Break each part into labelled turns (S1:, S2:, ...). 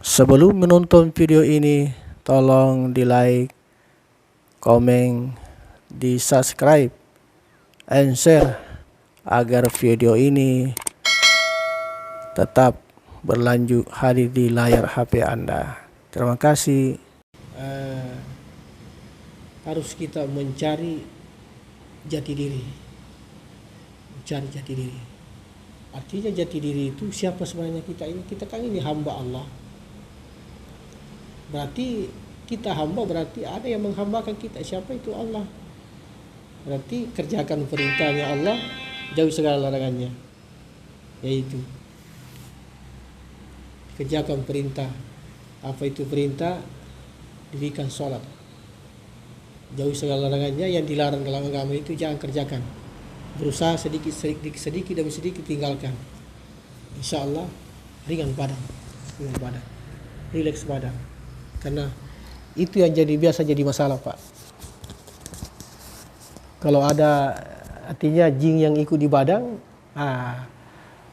S1: Sebelum menonton video ini, tolong di like, komen, di subscribe, and share agar video ini tetap berlanjut hadir di layar HP Anda. Terima kasih. Harus kita mencari jati diri. Mencari jati diri. Artinya jati diri itu siapa sebenarnya kita ini? Kita kan ini hamba Allah. Berarti kita hamba, berarti ada yang menghambakan kita. Siapa itu? Allah. Berarti kerjakan perintahnya Allah, jauhi segala larangannya. Yaitu kerjakan perintah. Apa itu perintah? Dirikan sholat. Jauhi segala larangannya. Yang dilarang dalam agama itu jangan kerjakan. Berusaha sedikit demi sedikit tinggalkan. Insya Allah ringan badan, rileks badan. Karena itu yang biasa jadi masalah, Pak. Kalau ada artinya jin yang ikut di badan,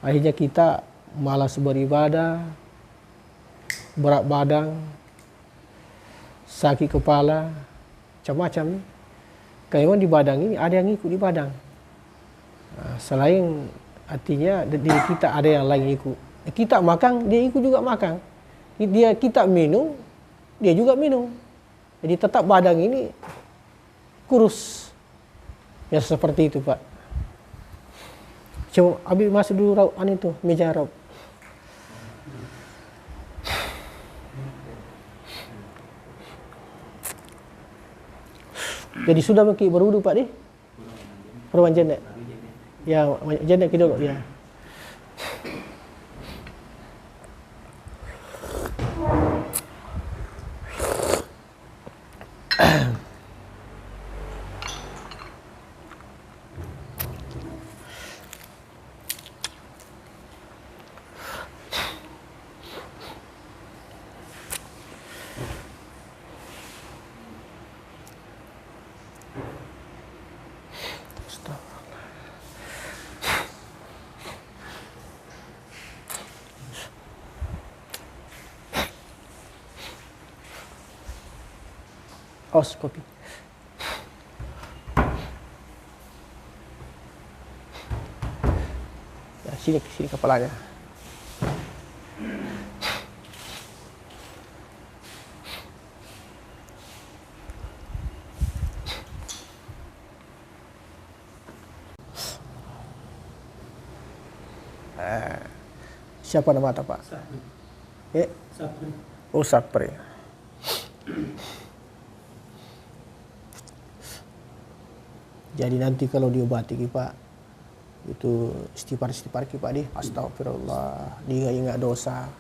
S1: akhirnya kita malas beribadah, berat badan, sakit kepala, macam-macam nih. Karena di badan ini ada yang ikut di badan. Selain artinya diri kita ada yang lain ikut. Kita makan, dia ikut juga makan. Kita minum, dia juga minum. Jadi tetap badan ini kurus. Ya seperti itu, Pak. Coba Abi masuk dulu Rob, itu meja Rob. Jadi sudah mungkin berwudu, Pak, deh. Perwan jenek. Ya, jenek dulu, ya. Kopi. Ya, sini kepalanya. Siapa nama Anda, Pak? Sapri. Sapri. Oh, Sapri. Jadi nanti kalau diobati Pak, itu istighfar Pak deh. Astagfirullah, diingat dosa.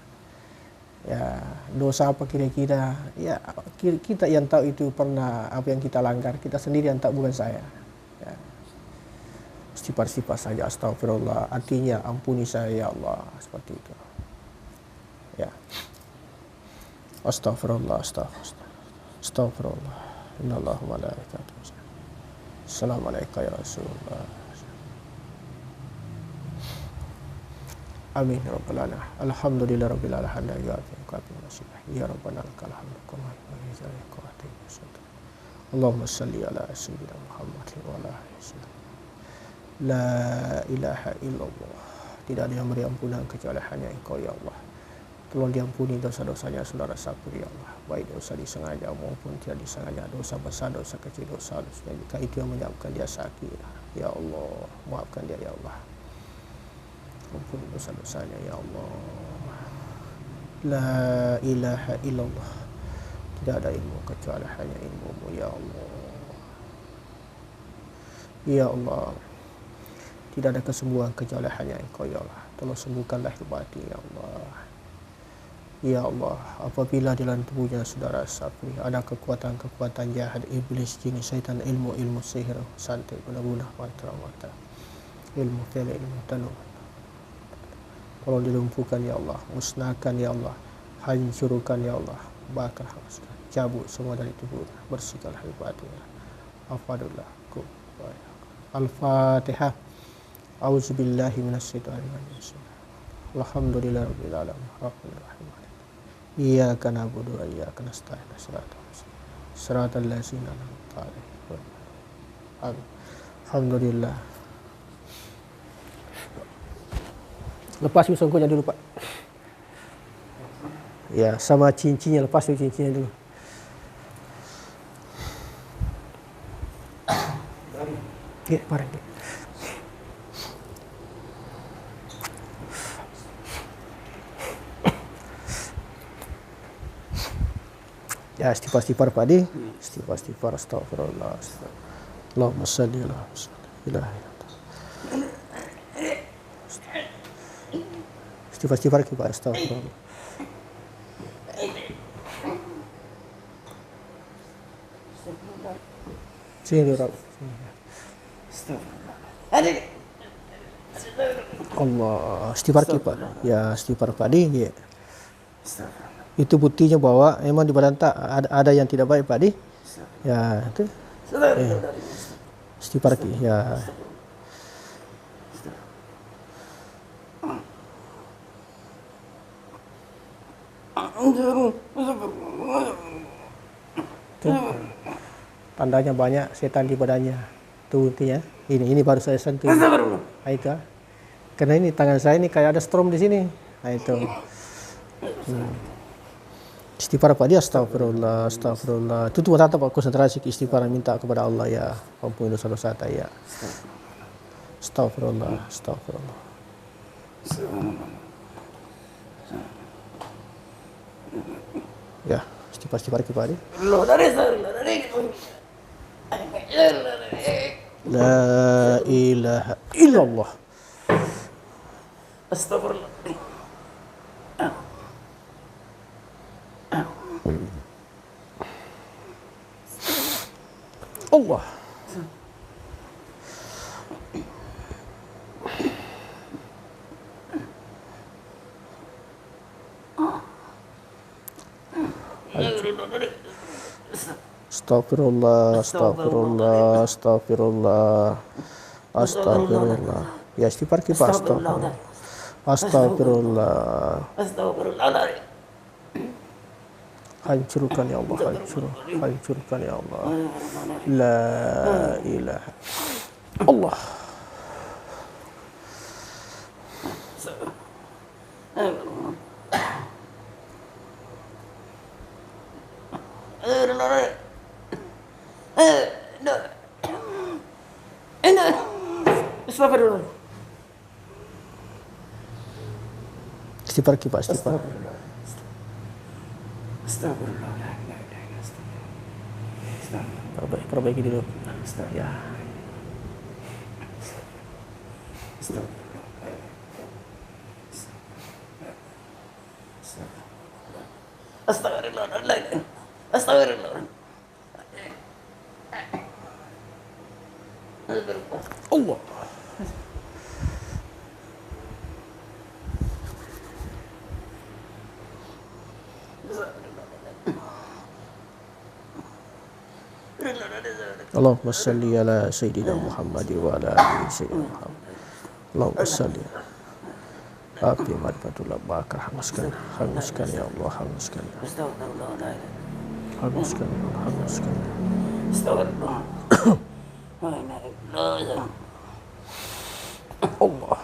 S1: Ya, dosa apa kira-kira? Ya, kita yang tahu itu pernah apa yang kita langgar, kita sendiri yang tahu, bukan saya. Ya. Istighfar saja, astagfirullah. Artinya ampuni saya ya Allah, seperti itu. Ya. Astagfirullah. Astagfirullah. Innallahu malaikatahu. Assalamualaikum ya Rasulullah. Amin ya rabbal alamin. Alhamdulillah rabbil alamin. Ya rabbana lakal hamdu kama yanbaghi. Allahumma salli ala sayyidina Muhammad wa ala alihi wasallam. La ilaha illallah. Tidak ada yang beri ampunan kecuali hanya Engkau ya Allah. Tolong diampuni dosa-dosanya saudara Sapri ya Allah, baik dosa disengaja maupun tidak disengaja, dosa besar, dosa kecil, dosa halusnya. Jika itu yang menyebabkan dia sakit, ya Allah, maafkan dia ya Allah. Ampuni dosa-dosanya ya Allah. La ilaha illallah. Tidak ada ilmu kecuali hanya ilmu-Mu ya Allah. Ya Allah. Tidak ada kesembuhan kecuali hanya Engkau ya Allah. Tolong sembuhkanlah hibati ya Allah. Ya Allah, apabila di dalam tubuhnya saudara Sapri ada kekuatan-kekuatan jahat, iblis, jin, syaitan, ilmu sihir, santet, guna-guna, mantra, ilmu tele, ilmu tanum, tolong dilumpuhkan ya Allah, musnahkan ya Allah, hancurkan ya Allah, bakar, hanguskan, cabut semua dari tubuhnya, bersihkanlah hibatinya. Afadullah. Al-Fatihah. Auzubillahi minasyaitonir rajim. Alhamdulillahirabbil alamin. Arrahmanirrahim. Iyyaka na'budu wa iyyaka nasta'in. Shiratal ladzina an'amta 'alaihim. Amin. Alhamdulillah. Lepas songkoknya dulu, Pak. Ya, sama cincinnya, lepas cincinnya dulu. Ya, bareng. Ya, istighfar Pak Adi. Istighfar, astagfirullah. Allahumma shalli ala ilaha istighfar kita, astagfirullah. Sini dulu. Allah, istighfar kita. Ya, istighfar Pak Adi. Ya. Itu buktinya bahwa memang di badan tak ada yang tidak baik, Pak Adi. Ya, itu. Istighfar kita. Ya. Tuh. Tandanya banyak setan di badannya. Tuh intinya. Ini baru saya sentuh. Nah, itu. Karena ini tangan saya ini kayak ada strom di sini. Nah, itu. Istighfar Pak dia, astagfirullah. Itu tuh tetap konsentrasi ke istighfar, minta kepada Allah ya, ampuni dosa-dosa saya. Astagfirullah. Ya, istighfar kita Pak dia. La ilaha illallah. Astagfirullah. Allah. Astagfirullah. Ya, istighfar kita, astagfirullah. Hancurkan ya Allah, hancurkan ya Allah. La ilaha Allah. Istighfar kita, istighfar. Perbaiki dulu. Ya. Astagfirullah. Allah. Allahumma salli ala Sayyidina Muhammad wa ala ali Sayyidina Muhammad. Allahumma salli. Api marfatullah bakar, hanguskan ya Allah, hanguskan. Hanguskan. Astagfirullah. Allah.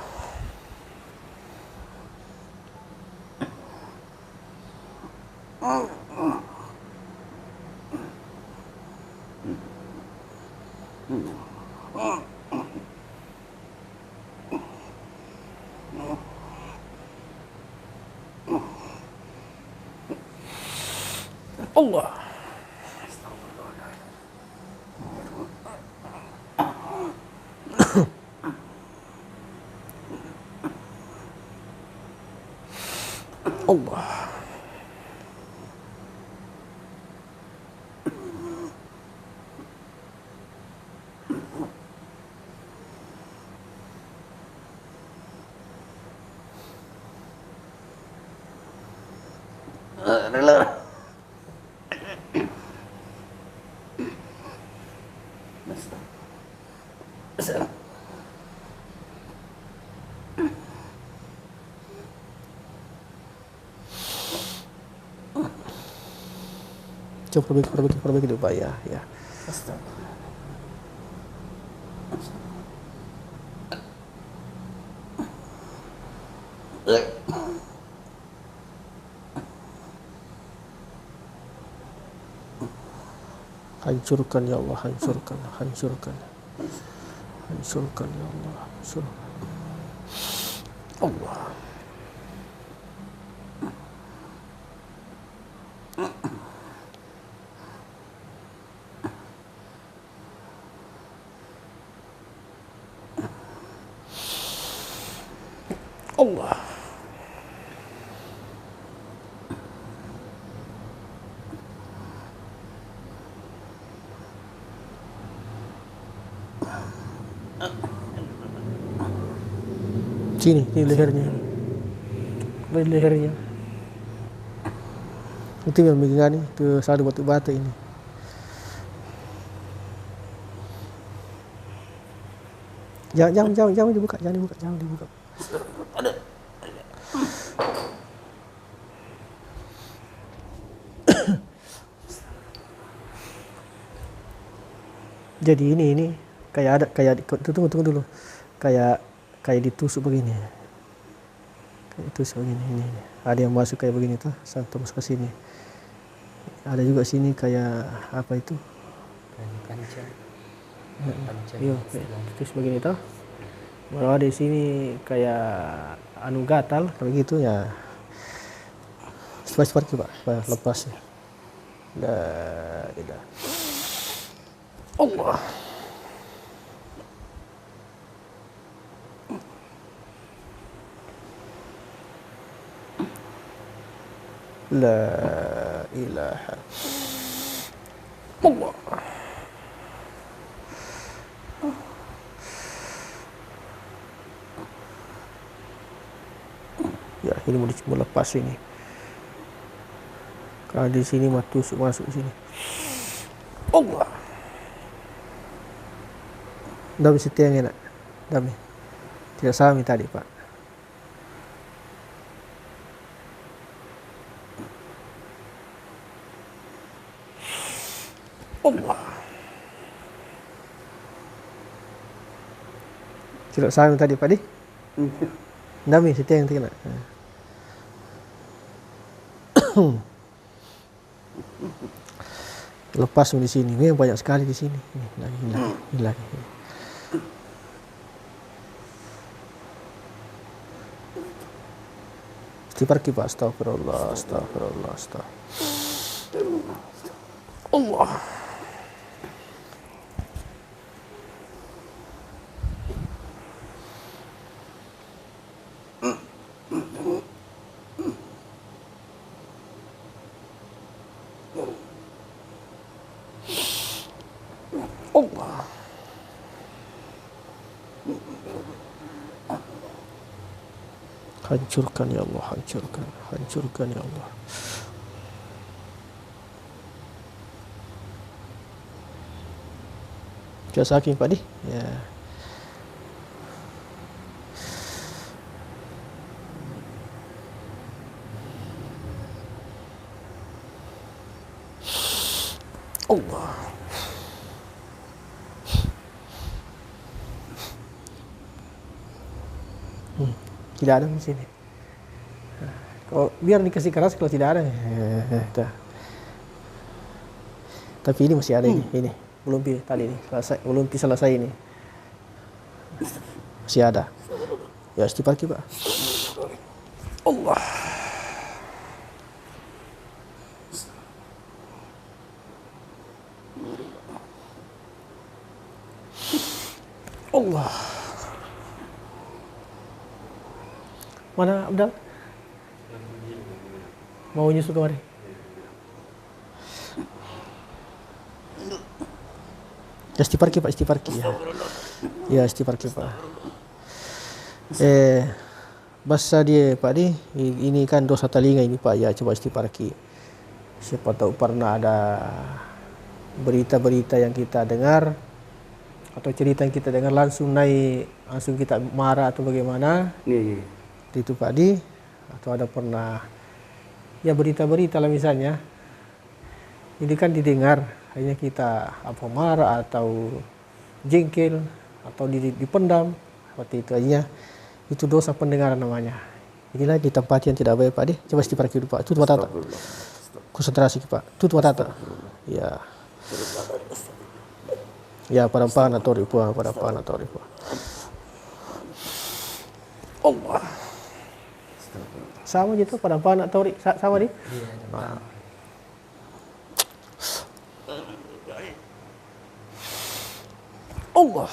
S1: Allah. Allah. Coba perbaiki dulu Pak ya. Ya. Hancurkan ya Allah, hancurkan ya Allah, hancurkan. Allah. Allah. Sini lehernya. Lehernya. Itu yang begini, itu satu batu-batu ini. Jangan dibuka. Jadi ini kayak tunggu dulu. Kayak ditusuk begini. Kayak ditusuk begini ini. Ada yang masuk kayak begini tuh, satu masuk ke sini. Ada juga sini kayak apa itu?
S2: Kancah.
S1: Iya, terus begini tuh. Baru ada di sini kayak gatal kayak gitu ya. Seperti Pak, lepas ya. Dah. Allah. La ilaha Allah. Ya, ini mau lepas ini. Kalau di sini masuk sini. Allah. Dami setia yang enak. Dami. Tidak sami tadi, Pak. Allah. Tidak sami tadi, Pak di. Dami setia yang kena. Lepas di sini. Ini banyak sekali di sini. Ini lagi. Istighfar Pak, astagfirullah. Allah. Allah. Hancurkan ya Allah, hancurkan ya Allah. Sudah saking Pak di? Ya. Allah. Tidak ada di sini. Kalau biar dikasih keras kalau tidak ada. Tapi ini masih ada ini. Belum tadi ini selesai ini. Masih ada. Ya istighfar Pak. Allah. Allah. Mana Abdal? Mau nyusul kemari? Ya istighfar Pak, ya. Ya istighfar Pak. Bahasa dia Pak di, ini kan dosa telinga ini Pak, ya coba istighfar. Siapa tahu pernah ada berita-berita yang kita dengar atau cerita yang kita dengar langsung kita marah atau bagaimana. Itu Pak di, atau ada pernah ya berita-berita lah misalnya Ini kan didengar, hanya kita apa marah atau jengkel atau dipendam seperti itu aja. Itu dosa pendengaran namanya. Inilah di tempat yang tidak baik Pak De. Coba istighfar dulu Pak. Tutup mata. Konsentrasi Pak. Tutup mata. Ya. Ya pelan-pelan atau ribuan, pelan-pelan atau ribuan. Allah. Sama gitu pelan-pelan atau sama di?
S2: Iya,
S1: Nah. Allah.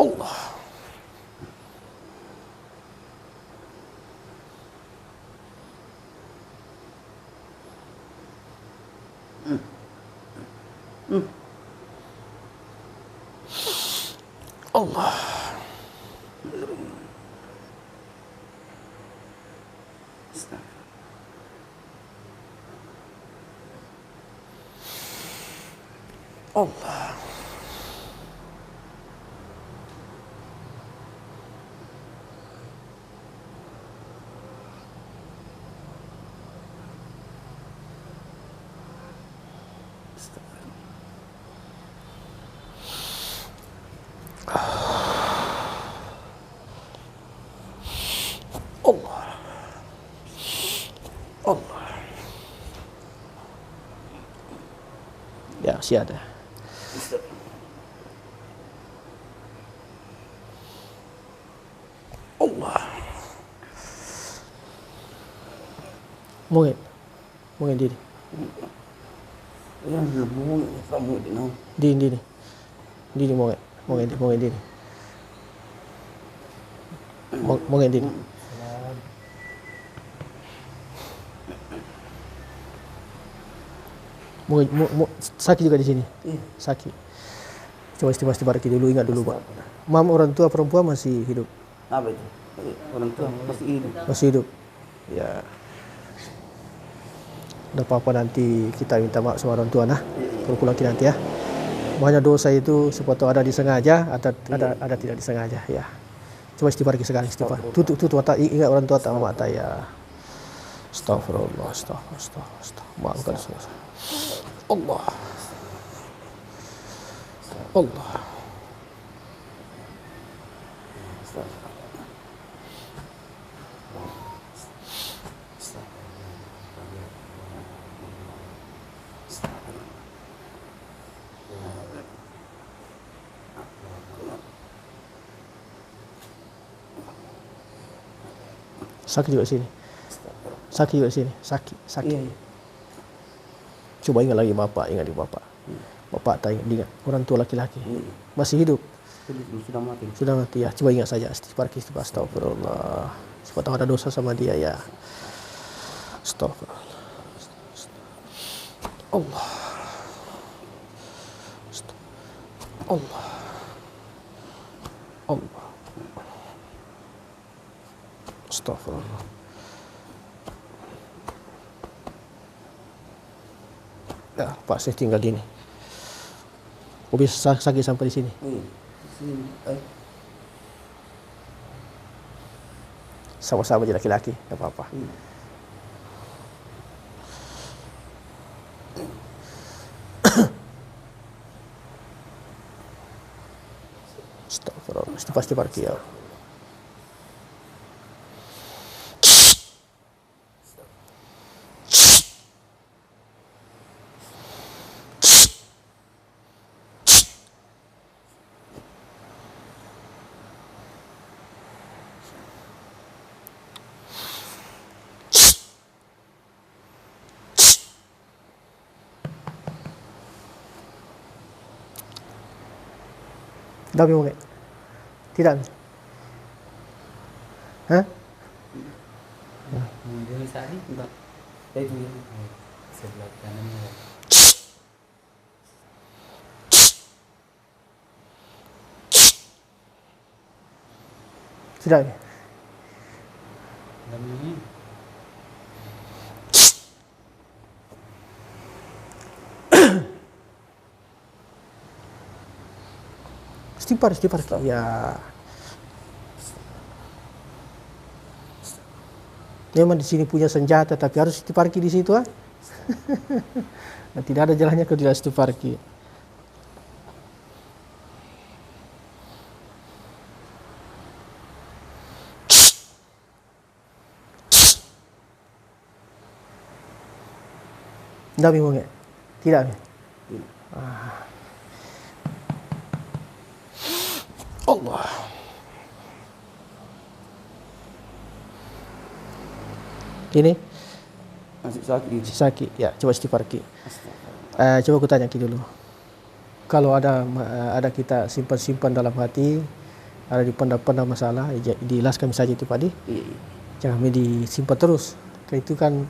S1: Allah. Allah. Allah. Allah. Allah. Ya, masih ada. Allah. Mungkin. Mungkin diri.
S3: Yang lebih kamu di nang.
S1: Diri. Diri mungkin. Mungkin diri. Mungkin diri. Sakit juga di sini. Sakit. Coba istighfar dulu, ingat dulu Pak. Mam orang tua perempuan masih hidup.
S3: Apa itu? Orang tua masih hidup.
S1: Masih hidup. Ya. Udah apa-apa nanti kita minta maaf sama orang tua nah. Kalau pulang nanti ya. Banyak dosa itu sepatu ada disengaja, ada tidak disengaja ya. Coba istighfar sekali istighfar. Tutup mata, ingat orang tua tak mata ya. Astagfirullah, astagfirullah. Maafkan saya. Allah. Allah. Sakit juga sini. Sakit juga sini. Sakit.
S3: Iya.
S1: Coba ingat lagi bapak, ingat di bapak. Bapak tak ingat orang tua laki-laki. Masih hidup.
S3: Sudah mati.
S1: Sudah mati ya. Coba ingat saja. Istighfar, astagfirullah. Siapa tahu ada dosa sama dia ya. Astagfirullah. Allah. Allah. Allah. Astagfirullah. Ya, Pak, saya tinggal di sini. Kok bisa sakit sampai di sini?
S3: Sini.
S1: Sama-sama aja laki-laki, tidak apa-apa. Astagfirullah, itu pasti parkir. Dami mo tidak? Hah?
S2: Dari tadi enggak. Itu yang sebelah kanannya.
S1: Sudah.
S2: Namanya
S1: Istighfar. Ya. Memang di sini punya senjata, tapi harus istiparki di situ ah. Tidak ada jalannya kalau tidak istiparki. Tidak bingung ya? Tidak. Allah. Ini
S3: Masih sakit.
S1: sakit. Ya, coba istighfarki.
S3: Astagfirullah.
S1: Coba aku tanya dulu. Kalau ada kita simpan-simpan dalam hati, ada dipendam-pendam masalah, diilaskan saja itu Pak Di.
S3: Iya, iya.
S1: Jangan disimpan terus. Karena itu kan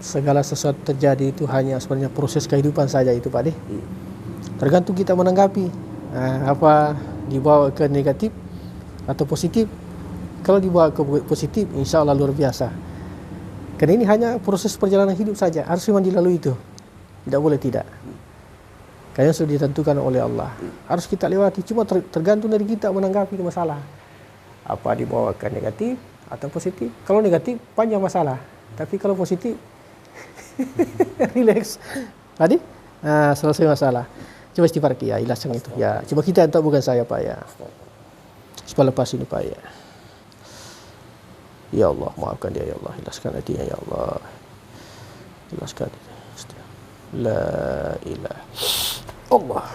S1: segala sesuatu terjadi itu hanya sebenarnya proses kehidupan saja itu Pak Di.
S3: Iya.
S1: Tergantung kita menanggapi. Apa dibawa ke negatif atau positif. Kalau dibawa ke positif, insya Allah luar biasa. Karena ini hanya proses perjalanan hidup saja, harus memang dilalui itu. Tidak boleh tidak. Karena sudah ditentukan oleh Allah. Harus kita lewati, cuma tergantung dari kita menanggapi masalah. Apa dibawa ke negatif atau positif. Kalau negatif, panjang masalah. Tapi kalau positif, relax. Tadi, selesai masalah. Coba istighfarki ya, ilaskan itu. Ya, coba kita yang tahu, bukan saya Pak ya. Supaya lepas ini Pak ya. Ya Allah, maafkan dia ya Allah, ilaskan hatinya ya Allah. Ilaskan dia. La ilaha Allah.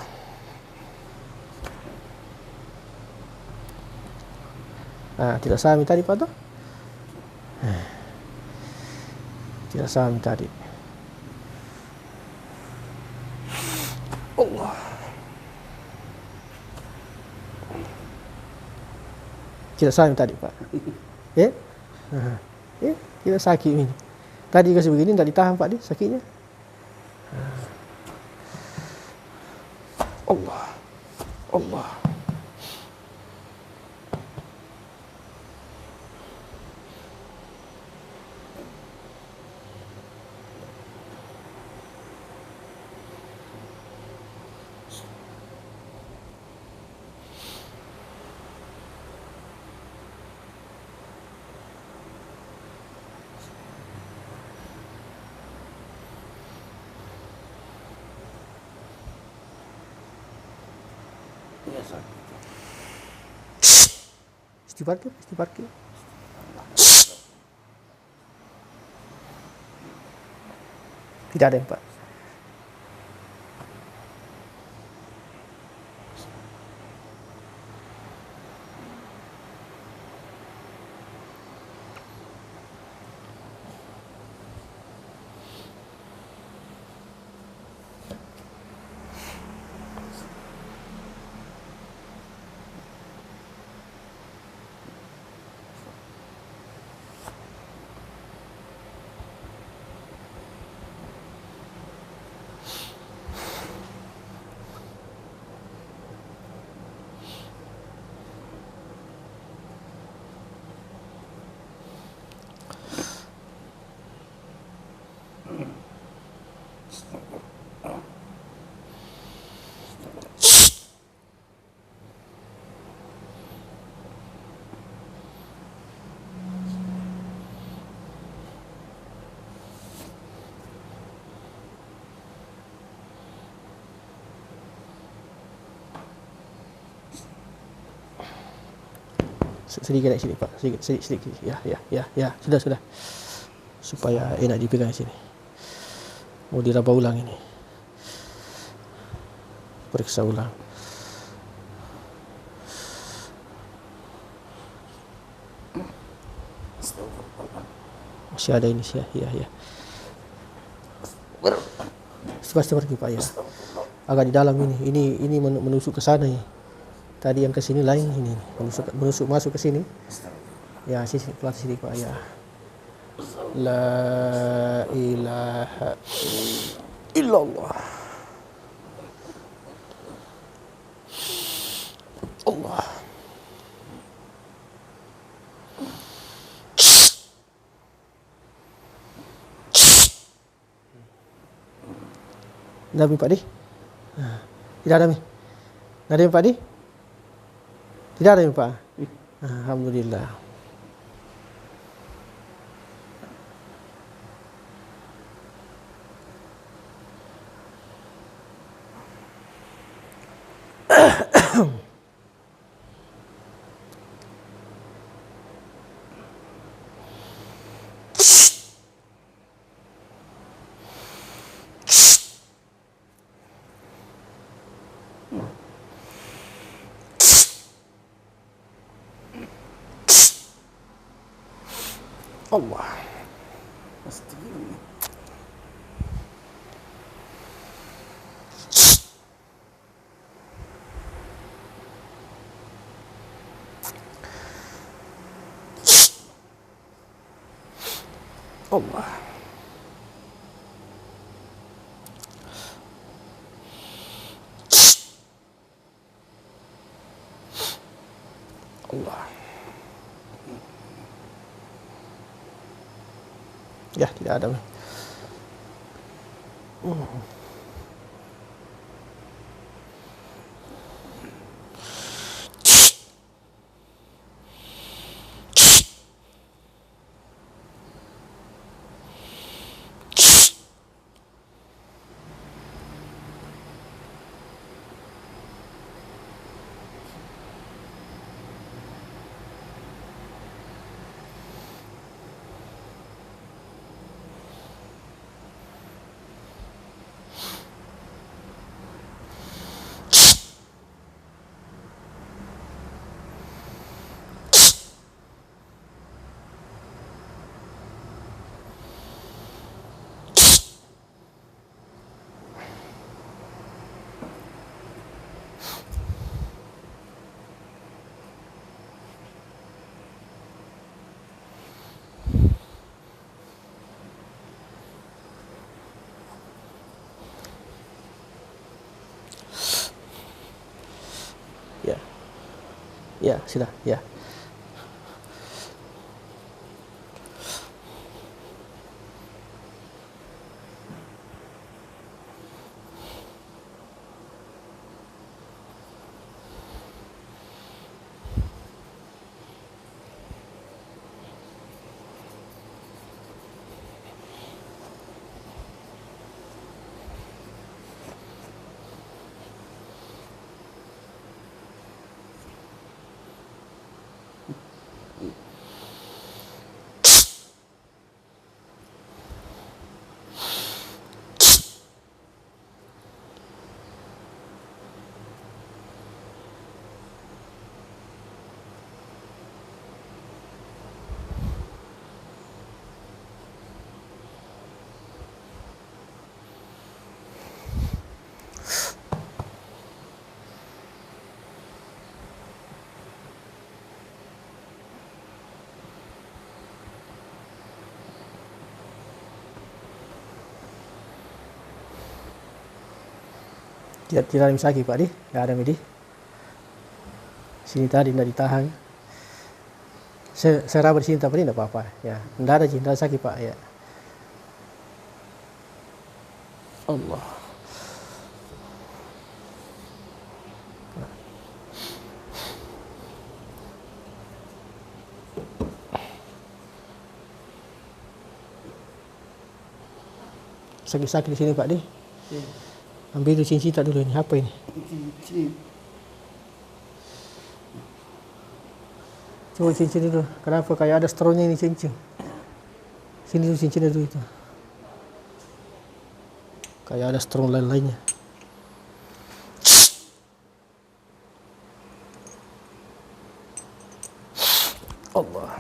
S1: Tidak sami tadi Pak toh? Tidak sami tadi. Allah. Tidak sami tadi Pak. Tidak sakit ini. Tadi kasih begini tidak ditahan Pak Di sakitnya. Allah. Allah.
S3: Iya, sakit.
S1: Istighfarki. Tidak ada yang Pak. Sedikit naik sini Pak, sedikit. Ya, sudah. Supaya enak dipegang sini. Mau diraba ulang ini. Periksa ulang. Masih ada ini sih ya. Pasti pergi Pak ya. Agak di dalam ini menusuk ke sana ya. Tadi yang ke sini lain ini menusuk masuk ke sini. Ya, sini pelan sini Pak ya. La ilaha illallah. Allah. Nabi Pak Di. Tidak ada mi. Ada Pak Di? Tidak ada Pak. Alhamdulillah. Allah.
S3: Astagfirullah.
S1: Allah. Allah. Ya, tidak ada. Ya. Ya, sudah. Ya. Tidak ada misaki Pak di, tidak ada midi. Sini tadi tidak ditahan. Saya raba di sini tapi tidak apa-apa. Ya, tidak ada cinta sakit Pak ya. Allah. Sakit-sakit di sini Pak di. Ambil itu cincin tak dulu ini. Apa ini?
S3: Cincin.
S1: Coba cincin dulu. Kenapa kayak ada stronya ini cincin? Sini dulu cincinnya dulu itu. Kayak ada strong lain-lainnya. Allah.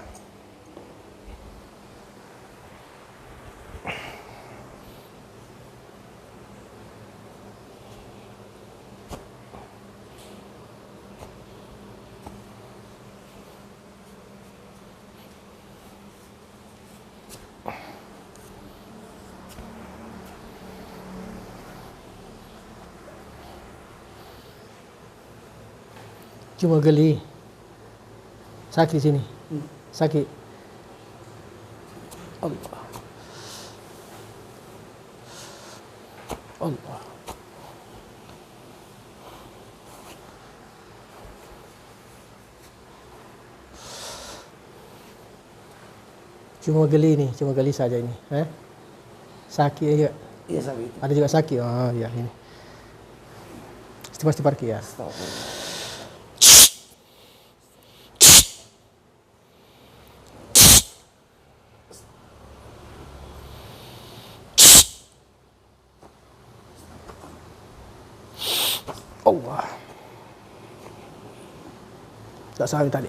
S1: Cuma geli. Sakit di sini. Sakit. Allah. Allah. Cuma geli ini, cuma geli saja ini. Sakit aja.
S3: Iya sakit.
S1: Ada juga sakit. Oh ya ini. Pasti parkir ya.
S3: Astagfirullah.
S1: Allah. Tak salah tadi.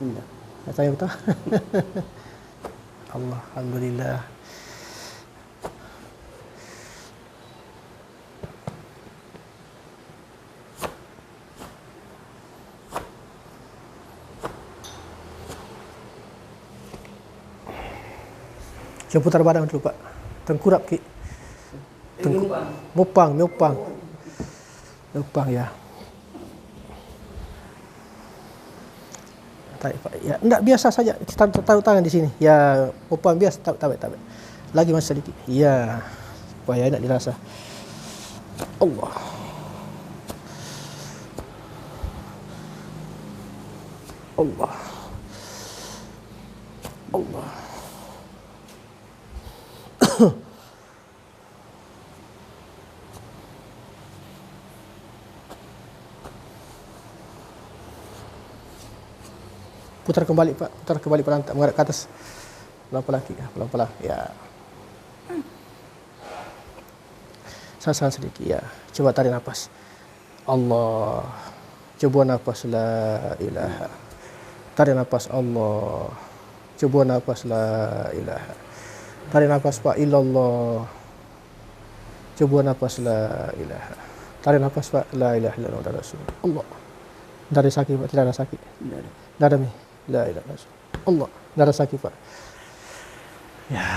S3: Enggak.
S1: Saya betul. Allah, alhamdulillah. Coba putar badan dulu Pak. Tengkurap Ki. Mupang ya. Tarik Pak. Ya, enggak biasa saja. Taruh tangan di sini. Ya, mupang biasa tarik. Lagi masih sedikit. Ya. Supaya enak dirasa. Allah. Allah. Allah. Putar kembali Pak, putar kembali pelan, menghadap ke atas. Pelan-pelan ya. Sasan sedikit ya. Coba tarik nafas. Allah. Coba nafas la ilaha. Tarik nafas Allah. Coba nafas la ilaha. Tarik nafas Pak illallah. Coba nafas la ilaha. Tarik nafas Pak la ilaha illallah rasulullah. Allah. Tidak ada sakit Pak, tidak ada sakit. Tidak ada mi. La ilaha illallah. Allah. Tidak ada sakit Pak. Ya.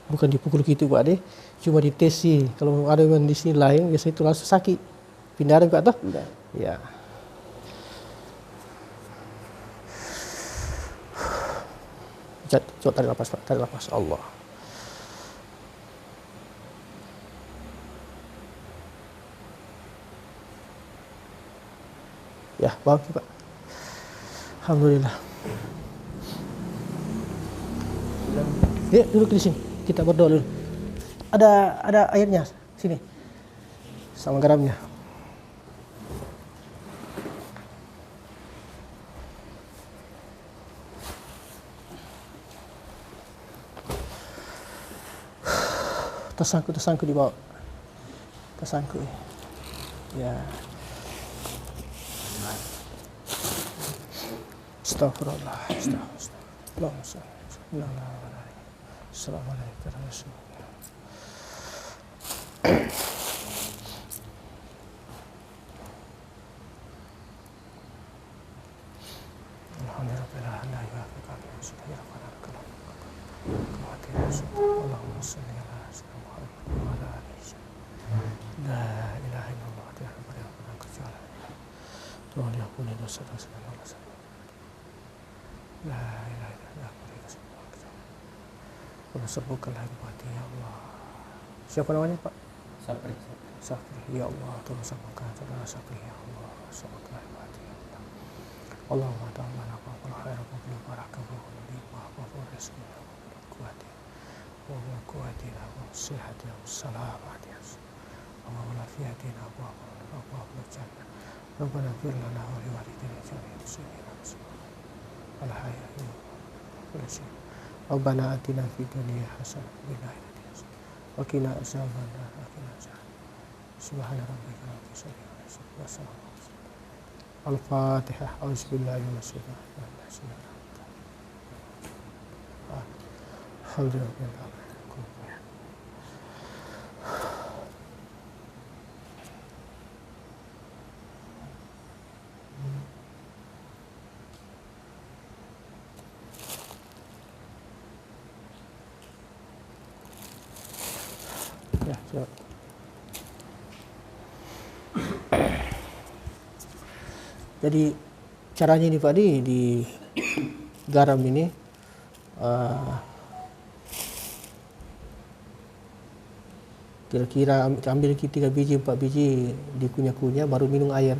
S1: Bukan dipukul gitu Pak deh. Cuma dites sih. Kalau ada yang di sini lain biasanya itu langsung sakit. Pindah ada Pak toh?
S3: Tidak.
S1: Ya. Coba tarik nafas Pak, tarik nafas Allah. Ya, bawa Pak. Alhamdulillah. Ya, duduk di sini. Kita berdoa dulu. Ada airnya sini. Sama garamnya. Tersangkut di bawah. Tersangkut. Ya. Astagfirullah. Assalamualaikum warahmatullahi. Sembuhkanlah hati ya Allah. Siapa namanya Pak?
S2: Sapri.
S1: Ya Allah, tolong sembuhkan saudara Sapri ya Allah. Sembuhkanlah hati ya Allah. Allahumma ta'ala naqabul khairan wa bil barakatuh wa bil mahfuz rizqi wa bil quwwati wa bil quwwati wa sihhati wa salamati wa bil afiyati wa bil jannah. Rabbana ighfir lana wa li walidayna jami'al muslimin wal hayya wa shay. Rabbana atina fid dunya hasanah wa fil akhirati hasanah wa qina azaban nar. Subhana rabbika rabbil izzati amma yasifun wa salamun Al-Fatihah. Auzubillahi minasyaitonir rajim. Alhamdulillah. Ya, siap. Jadi caranya ini Pak di garam ini kira-kira ambil 3 biji 4 biji dikunyah-kunyah baru minum air.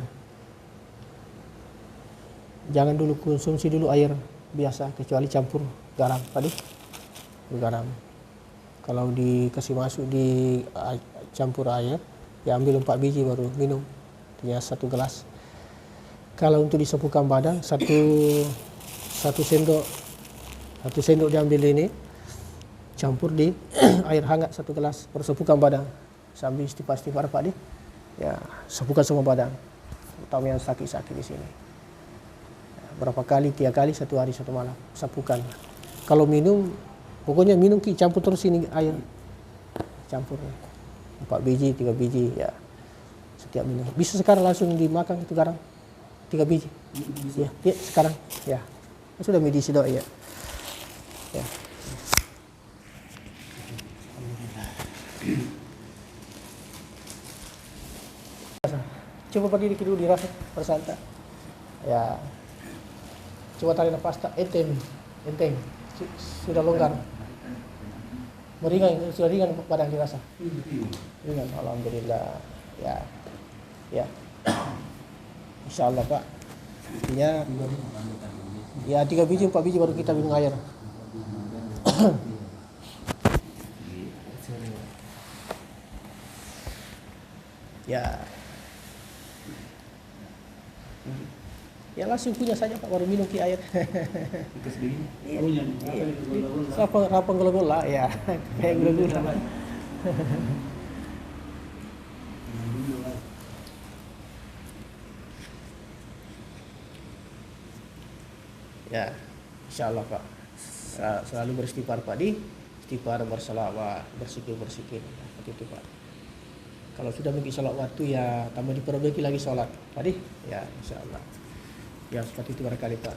S1: Jangan dulu konsumsi dulu air biasa kecuali campur garam tadi. Garam. Kalau dikasih masuk di campur air, ya ambil 4 biji baru minum. Artinya 1 gelas. Kalau untuk disapukan badan satu sendok diambil ini campur di air hangat 1 gelas persapukan badan sambil istighfar Pak ya sapukan semua badan terutama yang sakit-sakit di sini berapa kali, 3 kali 1 hari 1 malam sapukan. Kalau minum, pokoknya minum campur terus ini air, campur 4 biji 3 biji ya setiap minum. Bisa sekarang langsung dimakan itu garam 3 biji. Ya, ya sekarang ya sudah medisi doa ya. Ya. Coba berdiri dulu dirasa bersanta. Ya. Coba tarik nafas tak enteng. Sudah longgar. Meringan, sudah ringan badan dirasa. Ringan, alhamdulillah. Ya. Ya. Insyaallah Pak. Intinya ya 3 biji 4 biji baru kita minum air. Ya. Ya langsung punya saja Pak, baru minum air. Iya. Rapang gula-gula ya, kayak gula-gula. Ya, insyaallah Pak. Selalu beristighfar Pak di istighfar, berselawat, berzikir seperti itu Pak. Kalau sudah mungkin sholat waktu ya tambah diperbaiki lagi sholat tadi ya insyaallah. Ya seperti itu barangkali Pak.